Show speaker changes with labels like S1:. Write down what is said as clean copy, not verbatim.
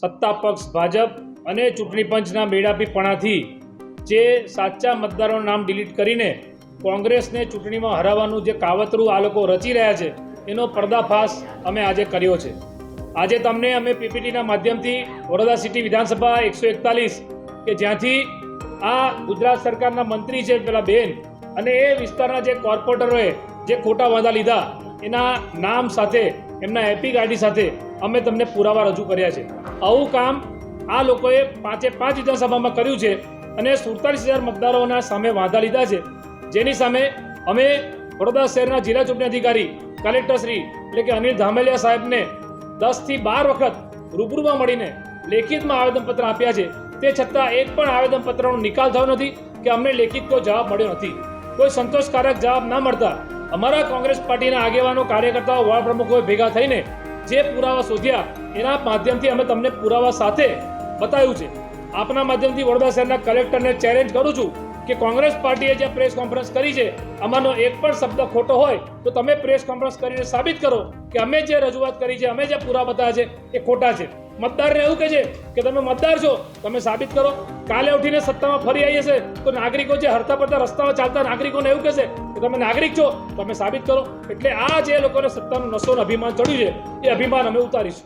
S1: સત્તા પક્ષ ભાજપ અને ચૂંટણી પંચના મેળાપીપણાથી જે સાચા મતદારોનું નામ ડિલીટ કરીને કોંગ્રેસને ચૂંટણીમાં હરાવવાનું જે કાવતરું આ લોકો રચી રહ્યા છે એનો પર્દાફાશ અમે આજે કર્યો છે। આજે તમને અમે પીપીટીના માધ્યમથી વડોદરા સિટી વિધાનસભા 141 કે જ્યાંથી આ ગુજરાત સરકારના મંત્રી છે પેલા બેન અને એ વિસ્તારના જે કોર્પોરેટરોએ જે ખોટા વાંધા લીધા એના નામ સાથે એમના એપિક આઈડી સાથે અમે તમને પુરાવા રજૂ કર્યા છે। આવું કામ આ લોકોએ 5 વિધાનસભામાં કર્યું છે અને 47,000 મતદારોના સામે વાંધા લીધા છે, જેની સામે અમે વડોદરા શહેરના જિલ્લા ચૂંટણી અધિકારી કલેક્ટર શ્રી એટલે કે અનિલ ધામેલિયા સાહેબને 10 થી 12 વખત રૂબરૂમાં મળીને લેખિતમાં આવેદનપત્ર આપ્યા છે। તે છતાં એક પણ આવેદનપત્રનો નિકાલ થયો નથી કે અમને લેખિત કોઈ જવાબ મળ્યો નથી। કોઈ સંતોષકારક જવાબ ના મળતા અમારા કોંગ્રેસ પાર્ટીના આગેવાનો કાર્યકર્તાઓ વોર્ડ પ્રમુખોએ ભેગા થઈને જે પુરાવા શોધ્યા એના માધ્યમથી અમે તમને પુરાવા સાથે બતાવ્યું છે। આપના માધ્યમથી વડોદરા શહેરના કલેક્ટરને ચેલેન્જ કરું છું કે કોંગ્રેસ પાર્ટીએ જે પ્રેસ કોન્ફરન્સ કરી છે આમાંનો એક પણ શબ્દ ખોટો હોય તો તમે પ્રેસ કોન્ફરન્સ કરીને સાબિત કરો કે અમે જે રજૂઆત કરી છે, અમે જે પુરાવા બતાવ્યા છે એ ખોટા છે। મતદારને એવું કહે છે કે તમે મતદાર છો, તમે સાબિત કરો। કાલે ઉઠીને સત્તામાં ફરી આવી હશે તો નાગરિકો જે હરતા પડતા રસ્તામાં ચાલતા નાગરિકોને એવું કહેશે કે તમે નાગરિક છો, તમે સાબિત કરો। એટલે આ જે લોકોને સત્તાનું નશોનું અભિમાન ચડ્યું છે એ અભિમાન અમે ઉતારીશું।